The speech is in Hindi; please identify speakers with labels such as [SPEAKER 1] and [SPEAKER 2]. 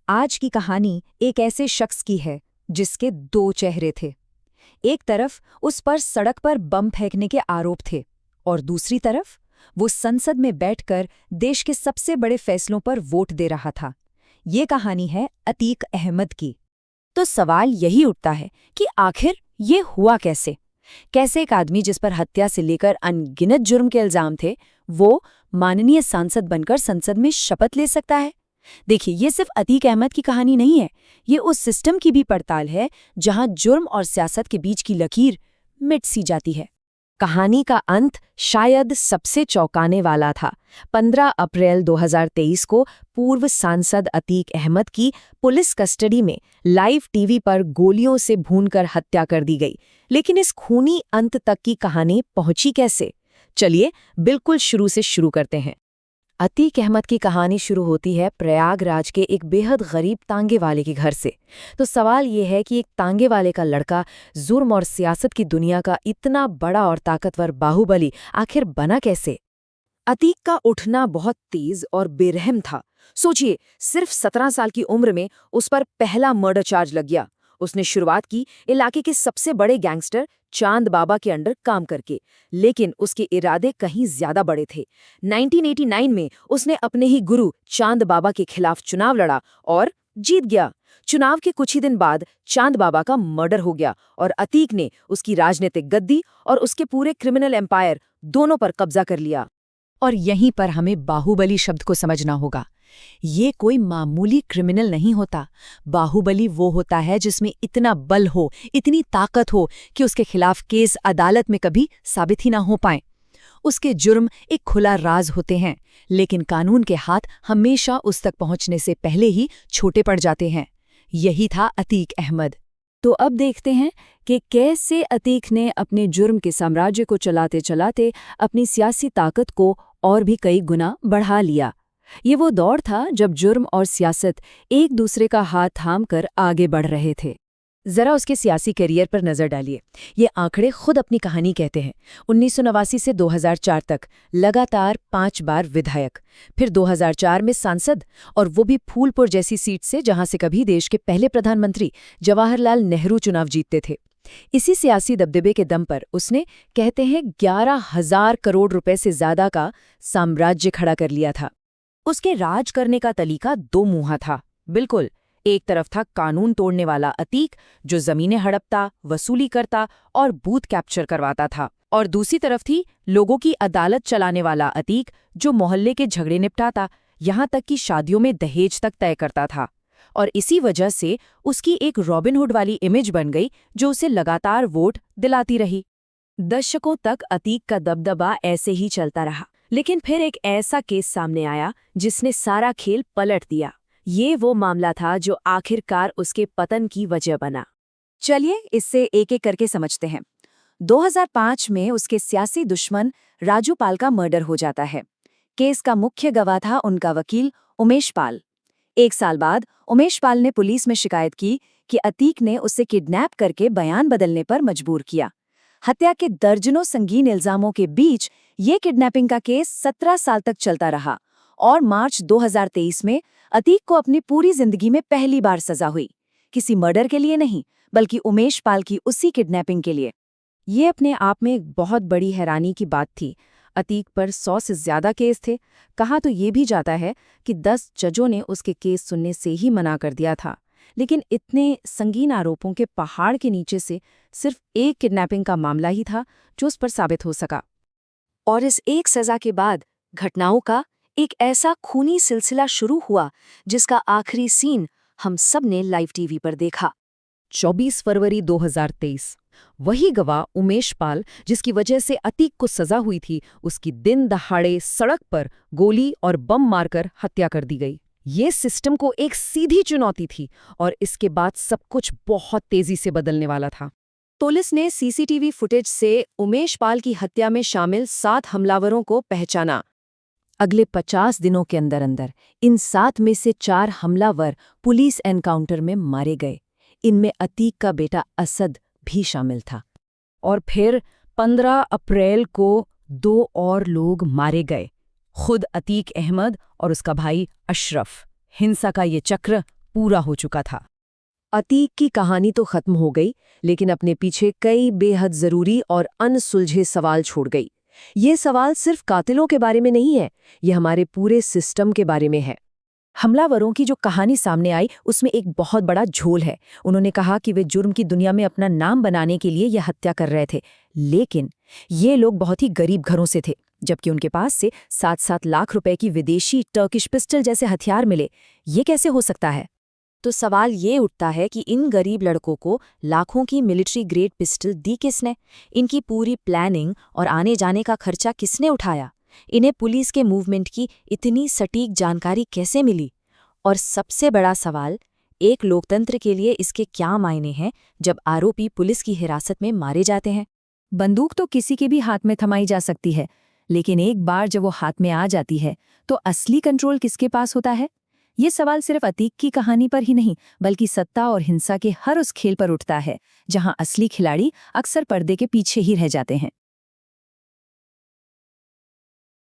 [SPEAKER 1] आज की कहानी एक ऐसे शख्स की है जिसके दो चेहरे थे। एक तरफ उस पर सड़क पर बम फेंकने के आरोप थे और दूसरी तरफ वो संसद में बैठकर देश के सबसे बड़े फैसलों पर वोट दे रहा था। ये कहानी है अतीक अहमद की। तो सवाल यही उठता है कि आखिर ये हुआ कैसे? कैसे एक आदमी जिस पर हत्या से लेकर अनगिनत जुर्म के इल्जाम थे, वो माननीय सांसद बनकर संसद में शपथ ले सकता है? देखिए, ये सिर्फ अतीक अहमद की कहानी नहीं है। ये उस सिस्टम की भी पड़ताल है जहां जुर्म और सियासत के बीच की लकीर मिट सी जाती है। कहानी का अंत शायद सबसे चौंकाने वाला था। 15 अप्रैल 2023 को पूर्व सांसद अतीक अहमद की पुलिस कस्टडी में लाइव टीवी पर गोलियों से भूनकर हत्या कर दी गई। लेकिन इस खूनी अंत तक की कहानी पहुंची कैसे? चलिए बिल्कुल शुरू से शुरू करते हैं। अतीक अहमद की कहानी शुरू होती है प्रयागराज के एक बेहद गरीब तांगे वाले के घर से। तो सवाल ये है कि एक तांगे वाले का लड़का जुर्म और सियासत की दुनिया का इतना बड़ा और ताकतवर बाहुबली आखिर बना कैसे? अतीक का उठना बहुत तेज और बेरहम था। सोचिए, सिर्फ 17 साल की उम्र में उस पर पहला मर्डर चार्ज लग गया। उसने शुरुआत की इलाके के सबसे बड़े गैंगस्टर चांद बाबा के अंडर काम करके, लेकिन उसके इरादे कहीं ज्यादा बड़े थे। 1989 में उसने अपने ही गुरु चांद बाबा के खिलाफ चुनाव लड़ा और जीत गया। चुनाव के कुछ ही दिन बाद चांद बाबा का मर्डर हो गया और अतीक ने उसकी राजनीतिक गद्दी और उसके पूरे क्रिमिनल एम्पायर दोनों पर कब्जा कर लिया। और यहीं पर हमें बाहुबली शब्द को समझना होगा। ये कोई मामूली क्रिमिनल नहीं होता। बाहुबली वो होता है जिसमें इतना बल हो, इतनी ताकत हो कि उसके खिलाफ केस अदालत में कभी साबित ही ना हो पाए। उसके जुर्म एक खुला राज होते हैं, लेकिन कानून के हाथ हमेशा उस तक पहुंचने से पहले ही छोटे पड़ जाते हैं। यही था अतीक अहमद। तो अब देखते हैं कि कैसे अतीक ने अपने जुर्म के साम्राज्य को चलाते चलाते अपनी सियासी ताकत को और भी कई गुना बढ़ा लिया। ये वो दौर था जब जुर्म और सियासत एक दूसरे का हाथ थाम कर आगे बढ़ रहे थे। जरा उसके सियासी करियर पर नजर डालिए। ये आंकड़े खुद अपनी कहानी कहते हैं। 1989 से 2004 तक लगातार 5 बार विधायक, फिर 2004 में सांसद, और वो भी फूलपुर जैसी सीट से जहां से कभी देश के पहले प्रधानमंत्री जवाहरलाल नेहरू चुनाव जीतते थे। इसी सियासी दबदबे के दम पर उसने, कहते हैं, 11,000 करोड़ रुपए से ज्यादा का साम्राज्य खड़ा कर लिया था। उसके राज करने का तरीका दो मुंहा था। बिल्कुल, एक तरफ था कानून तोड़ने वाला अतीक, जो जमीनें हड़पता, वसूली करता और बूथ कैप्चर करवाता था, और दूसरी तरफ थी लोगों की अदालत चलाने वाला अतीक, जो मोहल्ले के झगड़े निपटाता, यहां तक कि शादियों में दहेज तक तय करता था। और इसी वजह से उसकी एक रॉबिनहुड वाली इमेज बन गई, जो उसे लगातार वोट दिलाती रही। दशकों तक अतीक का दबदबा ऐसे ही चलता रहा, लेकिन फिर एक ऐसा केस सामने आया जिसने सारा खेल पलट दिया। ये वो मामला था जो आखिरकार उसके पतन की वजह बना। चलिए इसे एक एक करके समझते हैं। 2005 में उसके सियासी दुश्मन राजू पाल का मर्डर हो जाता है। केस का मुख्य गवाह था उनका वकील उमेश पाल। 1 साल बाद उमेश पाल ने पुलिस में शिकायत की कि अतीक ने उसे किडनैप करके बयान बदलने पर मजबूर किया। हत्या के दर्जनों संगीन इल्जामों के बीच ये किडनैपिंग का केस 17 साल तक चलता रहा और मार्च 2023 में अतीक को अपनी पूरी जिंदगी में पहली बार सजा हुई। किसी मर्डर के लिए नहीं, बल्कि उमेश पाल की उसी किडनैपिंग के लिए। ये अपने आप में एक बहुत बड़ी हैरानी की बात थी। अतीक पर 100 से ज्यादा केस थे। कहा तो ये भी जाता है कि 10 जजों ने उसके केस सुनने से ही मना कर दिया था। लेकिन इतने संगीन आरोपों के पहाड़ के नीचे से सिर्फ एक किडनैपिंग का मामला ही था जो उस पर साबित हो सका। और इस एक सजा के बाद घटनाओं का एक ऐसा खूनी सिलसिला शुरू हुआ जिसका आखिरी सीन हम सब ने लाइव टीवी पर देखा। 24 फरवरी 2023, वही गवाह उमेश पाल, जिसकी वजह से अतीक को सजा हुई थी, उसकी दिन दहाड़े सड़क पर गोली और बम मारकर हत्या कर दी गई। ये सिस्टम को एक सीधी चुनौती थी और इसके बाद सब कुछ बहुत तेजी से बदलने वाला था। पुलिस ने सीसीटीवी फुटेज से उमेश पाल की हत्या में शामिल 7 हमलावरों को पहचाना। अगले 50 दिनों के अंदर अंदर इन 7 में से 4 हमलावर पुलिस एनकाउंटर में मारे गए। इनमें अतीक का बेटा असद भी शामिल था। और फिर 15 अप्रैल को 2 और लोग मारे गए, खुद अतीक अहमद और उसका भाई अशरफ। हिंसा का ये चक्र पूरा हो चुका था।
[SPEAKER 2] अतीक की कहानी तो खत्म हो गई, लेकिन अपने पीछे कई बेहद जरूरी और अनसुलझे सवाल छोड़ गई। ये सवाल सिर्फ कातिलों के बारे में नहीं है, ये हमारे पूरे सिस्टम के बारे में है।
[SPEAKER 1] हमलावरों की जो कहानी सामने आई उसमें एक बहुत बड़ा झोल है। उन्होंने कहा कि वे जुर्म की दुनिया में अपना नाम बनाने के लिए यह हत्या कर रहे थे, लेकिन ये लोग बहुत ही गरीब घरों से थे, जबकि उनके पास से 7-7 लाख रुपए की विदेशी टर्किश पिस्टल जैसे हथियार मिले। ये कैसे हो सकता है? तो सवाल ये उठता है कि इन गरीब लड़कों को लाखों की मिलिट्री ग्रेड पिस्टल दी किसने? इनकी पूरी प्लानिंग और आने जाने का खर्चा किसने उठाया? इन्हें पुलिस के मूवमेंट की इतनी सटीक जानकारी कैसे मिली? और सबसे बड़ा सवाल, एक लोकतंत्र के लिए इसके क्या मायने हैं जब आरोपी पुलिस की हिरासत में मारे जाते हैं? बंदूक तो किसी के भी हाथ में थमाई जा सकती है, लेकिन एक बार जब वो हाथ में आ जाती है तो असली कंट्रोल किसके पास होता है? ये सवाल सिर्फ अतीक की कहानी पर ही नहीं, बल्कि सत्ता और हिंसा के हर उस खेल पर उठता है जहां असली खिलाड़ी अक्सर पर्दे के पीछे ही रह जाते हैं।